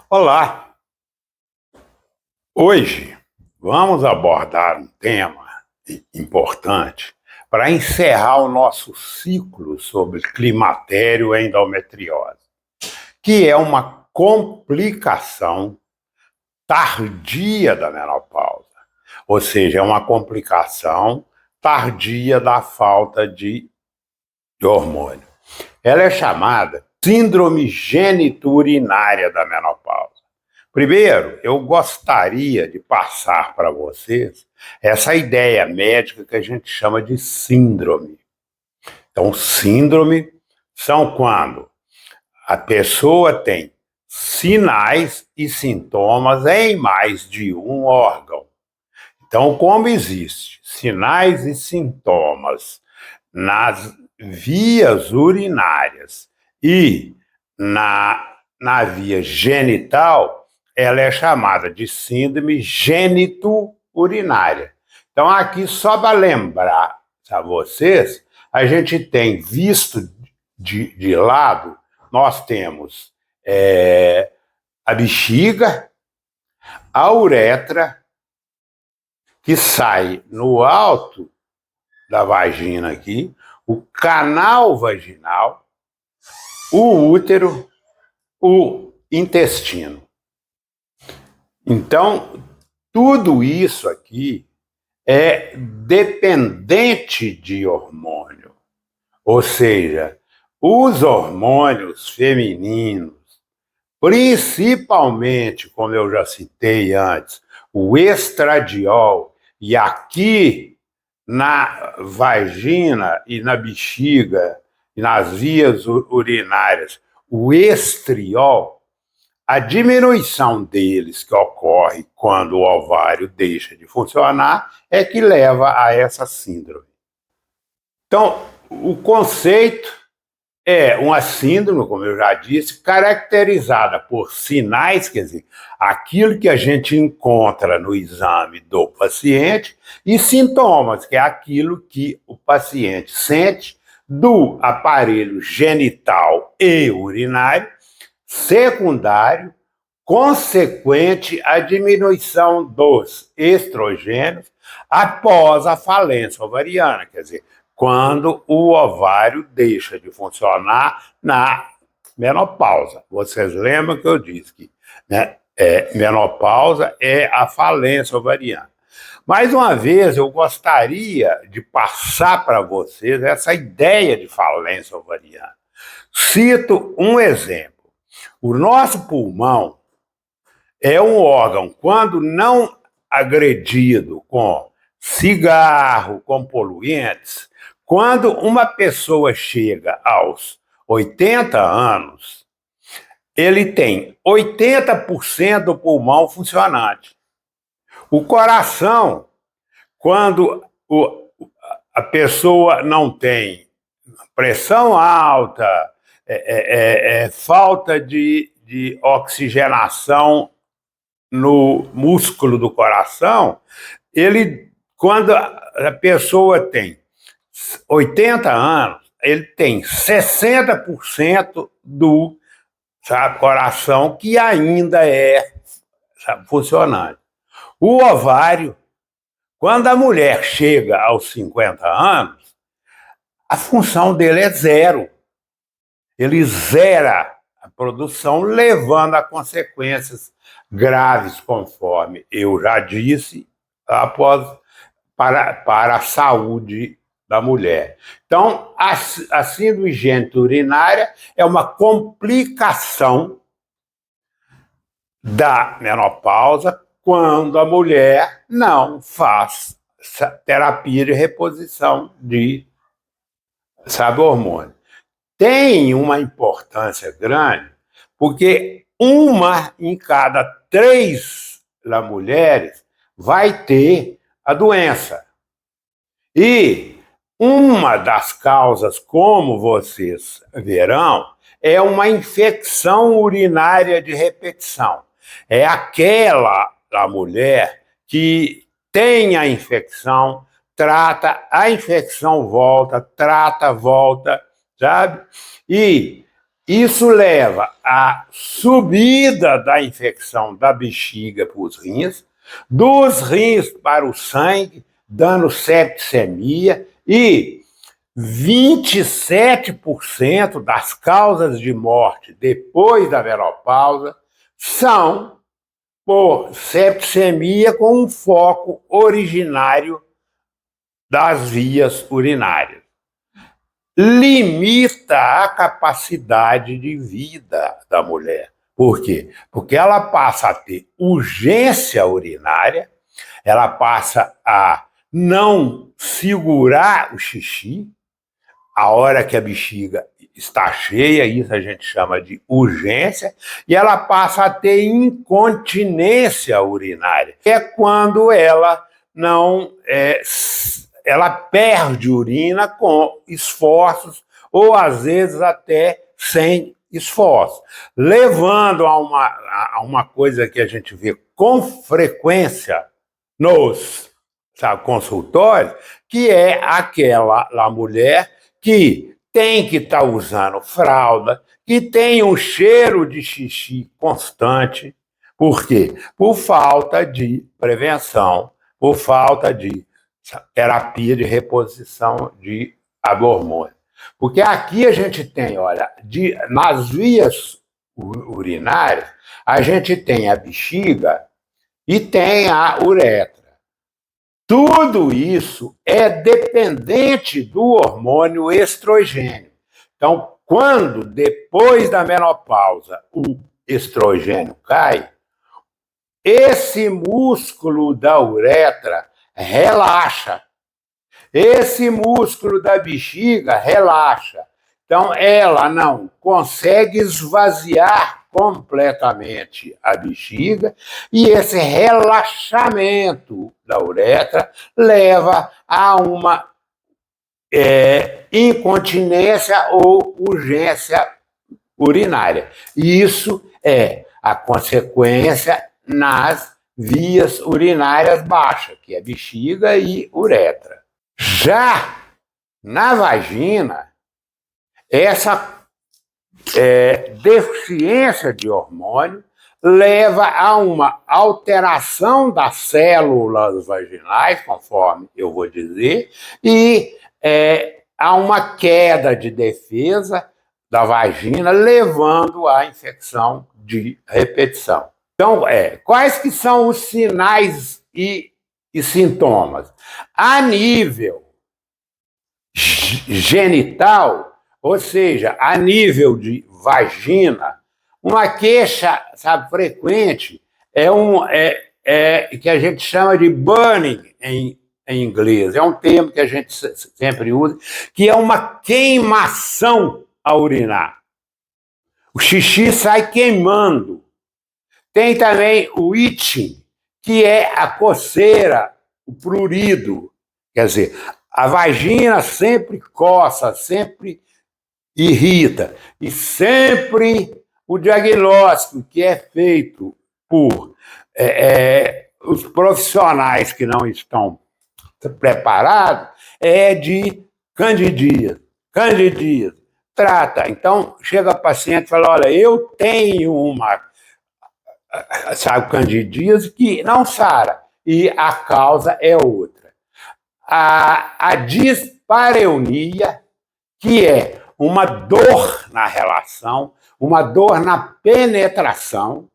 Olá! Hoje vamos abordar um tema importante para encerrar o nosso ciclo sobre climatério e endometriose, que é uma complicação tardia da menopausa, ou seja, é uma complicação tardia da falta de hormônio. Ela é chamada síndrome geniturinária da menopausa. Primeiro, eu gostaria de passar para vocês essa ideia médica que a gente chama de síndrome. Então, síndrome são quando a pessoa tem sinais e sintomas em mais de um órgão. Então, como existe sinais e sintomas nas vias urinárias e na via genital, ela é chamada de síndrome genito-urinária. Então, aqui, só para lembrar a vocês, a gente tem visto de lado, nós temos a bexiga, a uretra, que sai no alto da vagina aqui, o canal vaginal, o útero, o intestino. Então, tudo isso aqui é dependente de hormônio. Ou seja, os hormônios femininos, principalmente, como eu já citei antes, o estradiol, e aqui na vagina e na bexiga e nas vias urinárias, o estriol, a diminuição deles que ocorre quando o ovário deixa de funcionar é que leva a essa síndrome. Então, o conceito é uma síndrome, como eu já disse, caracterizada por sinais, quer dizer, aquilo que a gente encontra no exame do paciente, e sintomas, que é aquilo que o paciente sente do aparelho genital e urinário, secundário, consequente à diminuição dos estrogênios após a falência ovariana, quer dizer, quando o ovário deixa de funcionar na menopausa. Vocês lembram que eu disse que menopausa é a falência ovariana. Mais uma vez, eu gostaria de passar para vocês essa ideia de falência ovariana. Cito um exemplo. O nosso pulmão é um órgão, quando não agredido com cigarro, com poluentes, quando uma pessoa chega aos 80 anos, ele tem 80% do pulmão funcionante. O coração, quando a pessoa não tem pressão alta, falta de oxigenação no músculo do coração, quando a pessoa tem 80 anos, ele tem 60% do coração que ainda é funcionante. O ovário, quando a mulher chega aos 50 anos, a função dele é zero. Ele zera a produção, levando a consequências graves, conforme eu já disse, para a saúde da mulher. Então, a síndrome geniturinária é uma complicação da menopausa quando a mulher não faz terapia de reposição de hormônio. Tem uma importância grande, porque uma em cada 3 mulheres vai ter a doença. E uma das causas, como vocês verão, é uma infecção urinária de repetição. É aquela mulher que tem a infecção, trata, a infecção volta, trata, volta, sabe? E Isso leva à subida da infecção da bexiga para os rins, dos rins para o sangue, dando septicemia, e 27% das causas de morte depois da menopausa são por septicemia com um foco originário das vias urinárias. Limita a capacidade de vida da mulher. Por quê? Porque ela passa a ter urgência urinária, ela passa a não segurar o xixi, a hora que a bexiga está cheia, isso a gente chama de urgência, e ela passa a ter incontinência urinária, que é quando ela não ela perde urina com esforços ou às vezes até sem esforço, levando a uma coisa que a gente vê com frequência nos consultórios, que é aquela mulher que tem que estar usando fralda, que tem um cheiro de xixi constante. Por quê? Por falta de prevenção, por falta de terapia de reposição de hormônio. Porque aqui a gente tem, olha, nas vias urinárias, a gente tem a bexiga e tem a uretra. Tudo isso é dependente do hormônio estrogênio. Então, quando, depois da menopausa, o estrogênio cai, esse músculo da uretra relaxa. Esse músculo da bexiga relaxa. Então, ela não consegue esvaziar completamente a bexiga e esse relaxamento da uretra leva a uma incontinência ou urgência urinária. E isso é a consequência nas vias urinárias baixas, que é bexiga e uretra. Já na vagina, essa deficiência de hormônio leva a uma alteração das células vaginais, conforme eu vou dizer, e a uma queda de defesa da vagina, levando à infecção de repetição. Então, quais que são os sinais e sintomas? A nível genital, ou seja, a nível de vagina, uma queixa, frequente que a gente chama de burning em inglês. É um termo que a gente sempre usa, que é uma queimação a urinar. O xixi sai queimando. Tem também o itching, que é a coceira, o prurido. Quer dizer, a vagina sempre coça, sempre irrita. E sempre o diagnóstico que é feito por os profissionais que não estão preparados é de candidíase. Candidíase. Trata. Então, chega o paciente e fala, olha, eu tenho uma candidíase que não sara, e a causa é outra. A dispareunia, que é uma dor na relação, uma dor na penetração,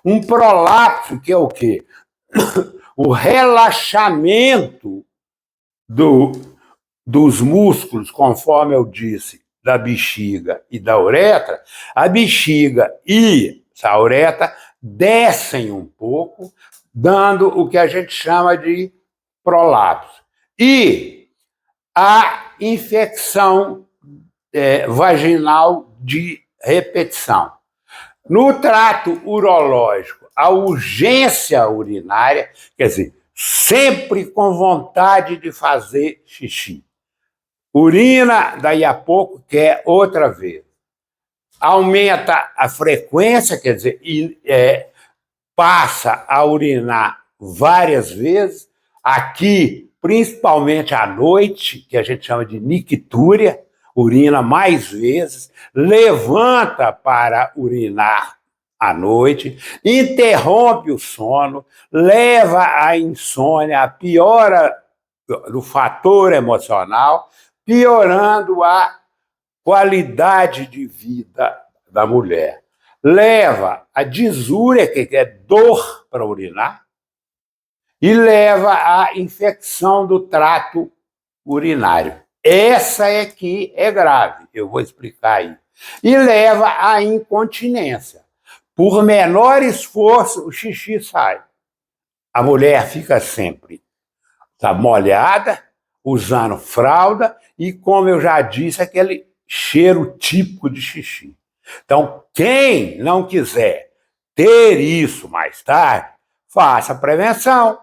um prolapso, que é o quê? O relaxamento dos músculos, conforme eu disse, da bexiga e da uretra. A bexiga e a uretra descem um pouco, dando o que a gente chama de prolapso. E a infecção vaginal de repetição. No trato urológico, a urgência urinária, quer dizer, sempre com vontade de fazer xixi. Urina, daí a pouco quer outra vez. Aumenta a frequência, quer dizer, passa a urinar várias vezes, aqui, principalmente à noite, que a gente chama de nictúria, urina mais vezes, levanta para urinar à noite, interrompe o sono, leva à insônia, a piora do fator emocional, piorando a qualidade de vida da mulher. Leva a disúria, que é dor para urinar, e leva à infecção do trato urinário. Essa é que é grave, eu vou explicar aí. E leva à incontinência. Por menor esforço, o xixi sai. A mulher fica sempre molhada, usando fralda e, como eu já disse, aquele cheiro típico de xixi. Então, quem não quiser ter isso mais tarde, faça prevenção,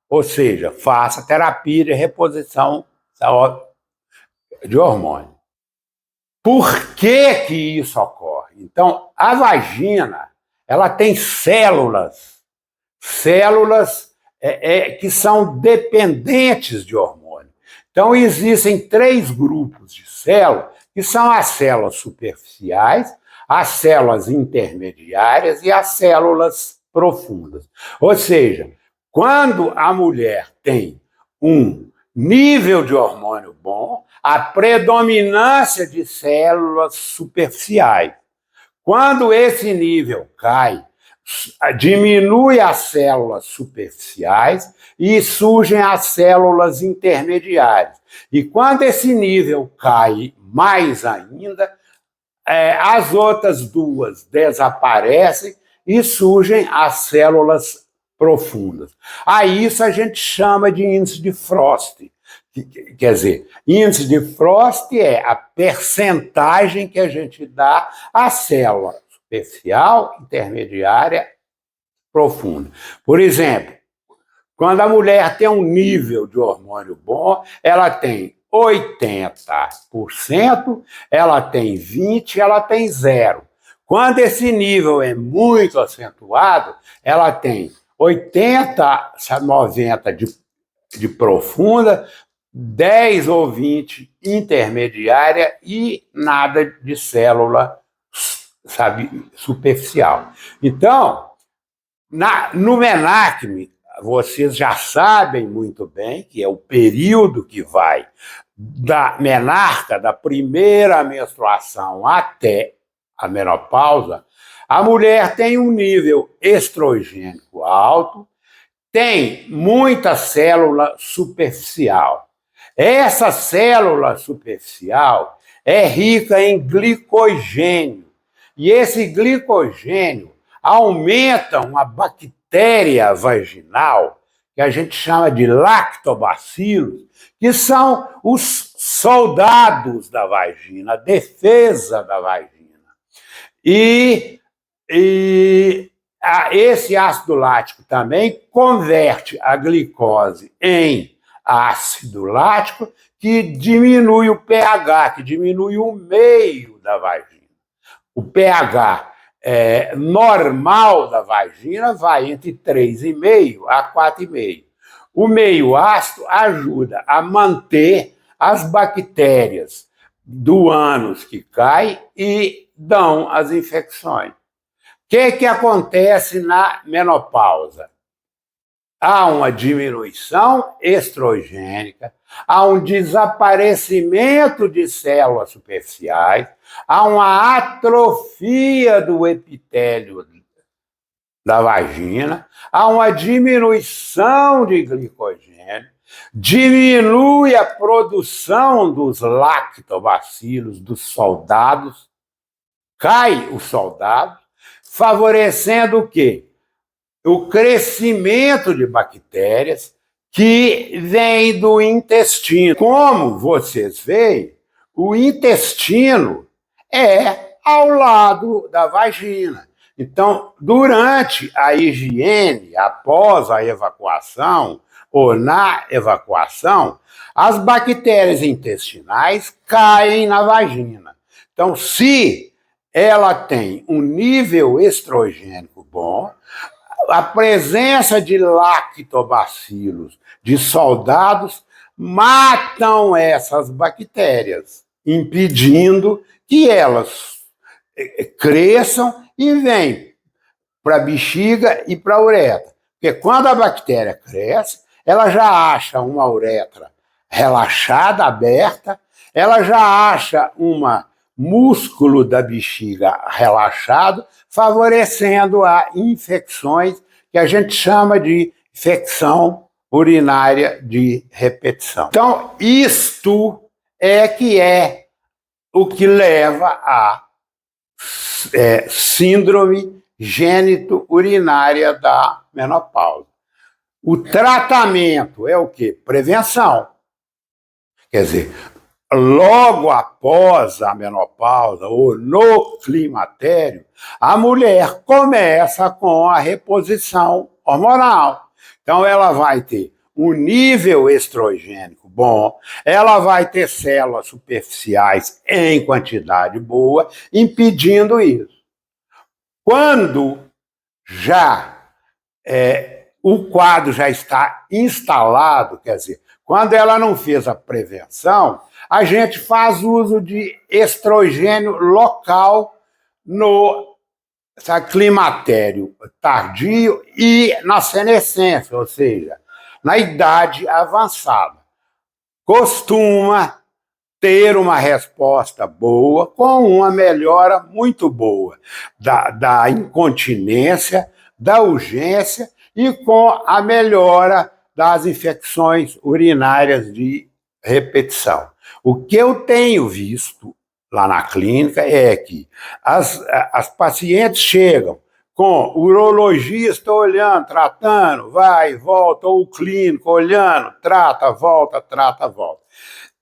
ou seja, faça terapia de reposição de hormônio. Por que isso ocorre? Então, a vagina, ela tem células que são dependentes de hormônio. Então, existem 3 grupos de células, que são as células superficiais, as células intermediárias e as células profundas. Ou seja, quando a mulher tem um nível de hormônio bom, a predominância de células superficiais. Quando esse nível cai, diminui as células superficiais e surgem as células intermediárias. E quando esse nível cai mais ainda, as outras 2 desaparecem e surgem as células profundas. A isso a gente chama de índice de Frost. Quer dizer, índice de Frost é a percentagem que a gente dá à célula superficial, intermediária, profunda. Por exemplo, quando a mulher tem um nível de hormônio bom, ela tem 80%, ela tem 20%, ela tem 0%. Quando esse nível é muito acentuado, ela tem 80, 90 de profunda, 10 ou 20 intermediária e nada de célula, superficial. Então, no menarque, vocês já sabem muito bem que é o período que vai da menarca, da primeira menstruação até a menopausa, a mulher tem um nível estrogênico alto, tem muita célula superficial. Essa célula superficial é rica em glicogênio. E esse glicogênio aumenta uma bactéria vaginal, que a gente chama de lactobacilos, que são os soldados da vagina, a defesa da vagina. E esse ácido lático também converte a glicose em ácido lático, que diminui o pH, que diminui o meio da vagina. O pH normal da vagina vai entre 3,5 a 4,5. O meio ácido ajuda a manter as bactérias do ânus que cai e dão as infecções. O que acontece na menopausa? Há uma diminuição estrogênica, há um desaparecimento de células superficiais, há uma atrofia do epitélio da vagina, há uma diminuição de glicogênio, diminui a produção dos lactobacilos, dos soldados, cai o soldado, favorecendo o quê? O crescimento de bactérias que vem do intestino. Como vocês veem, o intestino é ao lado da vagina. Então, durante a higiene, após a evacuação ou na evacuação, as bactérias intestinais caem na vagina. Então, se ela tem um nível estrogênico bom, a presença de lactobacilos, de soldados, matam essas bactérias. impedindo que elas cresçam e venham para a bexiga e para a uretra. Porque quando a bactéria cresce, ela já acha uma uretra relaxada, aberta, ela já acha um músculo da bexiga relaxado, favorecendo a infecções que a gente chama de infecção urinária de repetição. Então, isto é que é o que leva a síndrome gênito-urinária da menopausa. O tratamento é o quê? Prevenção. Quer dizer, logo após a menopausa ou no climatério, a mulher começa com a reposição hormonal. Então, ela vai ter um nível estrogênico bom, ela vai ter células superficiais em quantidade boa, impedindo isso. Quando já o quadro já está instalado, quer dizer, quando ela não fez a prevenção, a gente faz uso de estrogênio local no climatério tardio e na senescência, ou seja, na idade avançada. Costuma ter uma resposta boa, com uma melhora muito boa da incontinência, da urgência e com a melhora das infecções urinárias de repetição. O que eu tenho visto lá na clínica é que as pacientes chegam com o urologista olhando, tratando, vai e volta, ou o clínico olhando, trata, volta.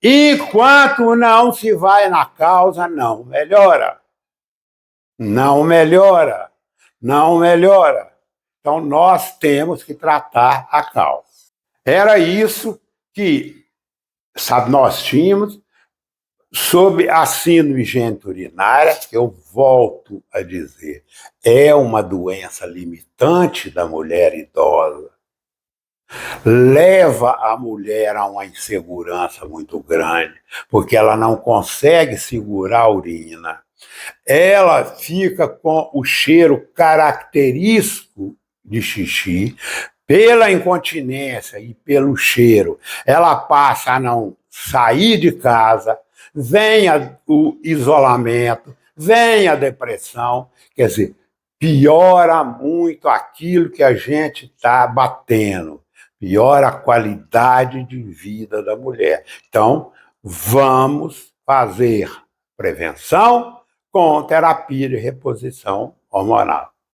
Enquanto não se vai na causa, não melhora. Não melhora. Não melhora. Então, nós temos que tratar a causa. Era isso que nós tínhamos sobre a síndrome gênito-urinária, que eu volto a dizer, é uma doença limitante da mulher idosa. Leva a mulher a uma insegurança muito grande, porque ela não consegue segurar a urina. Ela fica com o cheiro característico de xixi, pela incontinência e pelo cheiro. Ela passa a não sair de casa, vem o isolamento, vem a depressão, quer dizer, piora muito aquilo que a gente está batendo, piora a qualidade de vida da mulher. Então, vamos fazer prevenção com terapia de reposição hormonal.